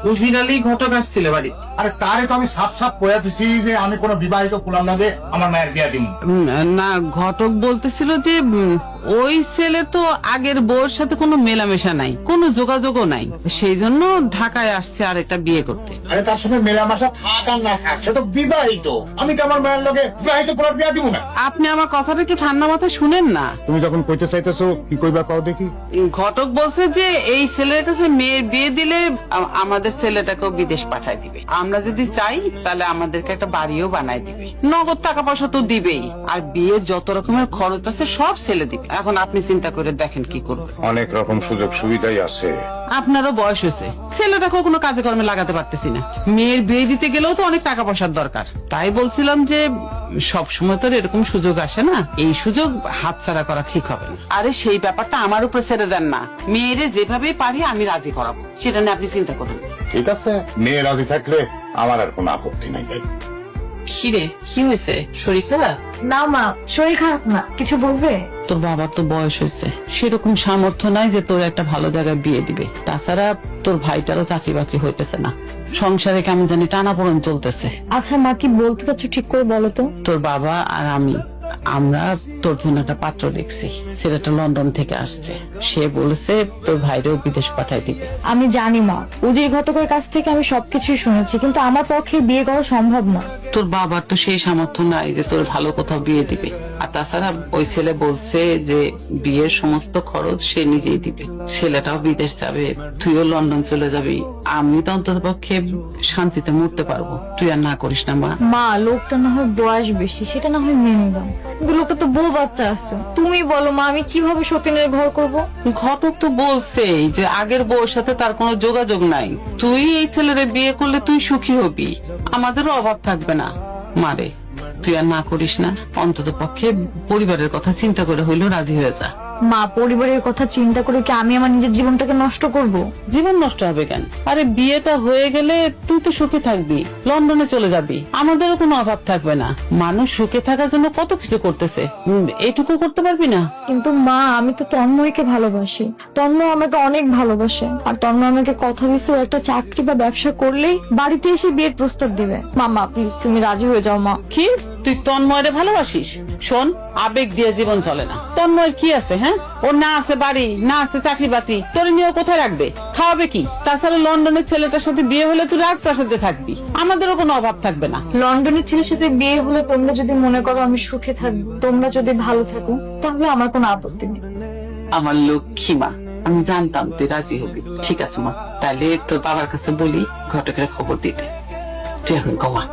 Originally ঘটক আসছিল বাড়ি। আরে তারে তো আমি সাপ সাপ কয়ে দিছি যে আমি কোনো বিবাহিত কুলাম না যে আমার মায়ের বিয়া দিন। না, ঘটক বলতেছিল যে ওই ছেলে তো আগের বউর সাথে কোনো মেলামেশা নাই, কোনো যোগাযোগও নাই, সেই জন্য ঢাকায় আসছে আর একটা বিয়ে করতে। আরে তার সাথে মেলামেশা থাক আর না থাক, সে তো বিবাহিত। আমি তো আমার মায়ের লগে বিবাহিত কুলার বিয়া দিব না। আপনি আমার কথাটা একটু ঠান্ডা মাথায় শুনেন না। তুমি যখন কইতে চাইতেছো কি কইবা কও দেখি। ঘটক বলছে যে এই ছেলের কাছে মেয়ের বিয়ে দিলে আমাদের ছেলেটাকেও বিদেশ পাঠায় দিবে। আমরা যদি চাই তাহলে আমাদেরকে একটা বাড়িও বানায় দিবে, নগদ টাকা পয়সা তো দিবেই, আর বিয়ের যত রকমের খরচ আছে সব ছেলে দিবে। এখন আপনি চিন্তা করে দেখেন কি করবেন। অনেক রকম সুযোগ সুবিধাই আছে। আপনারও বয়স হয়েছে, ছেলেটাকেও কোনো কাজে কর্মে লাগাতে পারতেছি না, মেয়ের বিয়ে দিতে গেলেও তো অনেক টাকা পয়সার দরকার। তাই বলছিলাম যে সব সময় তো আর এরকম সুযোগ আসে না, এই সুযোগ হাতছাড়া করা ঠিক হবে না। আরে সেই ব্যাপারটা আমার উপরে ছেড়ে দেন না, মেয়েরে যেভাবে পারি আমি রাজি করাবো, সেটা নিয়ে আপনি চিন্তা করবেন। ঠিক আছে, মেয়ে রাজি থাকলে আমার আর কোনো আপত্তি নাই। কিরে, কি হয়েছে? শরীফা, না মা, শরীর খারাপ না, কিছু বলবে? তোর বাবার তো বয়স হয়েছে, সেরকম সামর্থ্য নাই যে তোর একটা ভালো জায়গায় বিয়ে দিবে। তাছাড়া তোর ভাইটারও চাকরি বাকরি হইতেছে না, সংসারে কেমন জানি টানাপোড়েন চলতেছে। আচ্ছা মা, কি বলতে পারছো ঠিক করে বলো তো। তোর বাবা আর আমরা তোর জন্য একটা পাত্র দেখছি, ছেলেটা লন্ডন থেকে আসছে, সে বলেছে তোর ভাইরেও বিদেশ পাঠাই দিবে। আমি জানি মা, উদয় ঘটকের কাছ থেকে আমি সবকিছুই শুনেছি, কিন্তু আমার পক্ষে বিয়ে করা সম্ভব না। তোর বাবার তো সেই সামর্থ্য নাই যে তোর ভালো কোথাও বিয়ে দিবে, আর তাছাড়া ওই ছেলে বলছে যে বিয়ের সমস্ত খরচ সে নিজেই দিবে। ছেলেটাও বিদেশ যাবে, তুইও লন্ডন চলে যাবি, আমি তো অন্তত পক্ষে শান্তিতে মরতে পারবো। তুই আর না করিস না মা। মা, লোকটা না হয় বয়স বেশি, সেটা না হয় মেনে দাও, কিন্তু লোকটা তো বউ বাচ্চা আছে। তুমি বলো মা, আমি কিভাবে সতীনের ঘর করব? ঘটক তো বলছেই যে আগের বউর সাথে তার কোনো যোগাযোগ নাই, তুই এই ছেলের বিয়ে করলে তুই সুখী হবি, আমাদেরও অভাব থাকবে না। মারে, তুই আর না করিস না, অন্তত পক্ষে পরিবারের কথা চিন্তা করে হইলেও রাজি হয়ে যা। মা, পরিবারের কথা চিন্তা করে কি আমি আমার নিজের জীবনটাকে নষ্ট করব? জীবন নষ্ট হবে কেন? আরে বিয়েটা হয়ে গেলে তুই তো সুখে থাকবি, লন্ডনে চলে যাবি, আমাদেরও কোনো অভাব থাকবে না। মানুষ সুখে থাকার জন্য কত কিছু করতেছে, এইটুকু করতে পারবি না? কিন্তু মা, আমি তো তন্ময়কে ভালোবাসি, তন্ময় আমাকে অনেক ভালোবাসে, আর তন্ময় আমাকে কথা দিচ্ছে ও একটা চাকরি বা ব্যবসা করলেই বাড়িতে এসে বিয়ের প্রস্তাব দিবে। মা প্লিজ তুমি রাজি হয়ে যাও মা। কি, তুই তন্ময়রে ভালোবাসিস? শোন, আবেগ দিয়ে জীবন চলে না। তন্ময়ের কি আছে? হ্যাঁ, ওর না আছে বাড়ি, না আছে চাকরি বাকরি, তোর নিয়ে কোথায় রাখবে, খাওয়াবে কি? তাছাড়া লন্ডনের ছেলেটার সাথে বিয়ে হলে তুই রাজপ্রাসাদে থাকবি, আমাদেরও কোনো অভাব থাকবে না। লন্ডনের ছেলের সাথে বিয়ে হলে তোমরা যদি মনে করো আমি সুখে থাকবো, তোমরা যদি ভালো থাকো, তাহলে আমার কোনো আপত্তি নেই। আমার লক্ষ্মী মা, আমি জানতাম তুই রাজি হবি। ঠিক আছে মা, তাহলে তোর বাবার কাছে বলি ঘটকের খবর দিতে। তুই এখন কমা।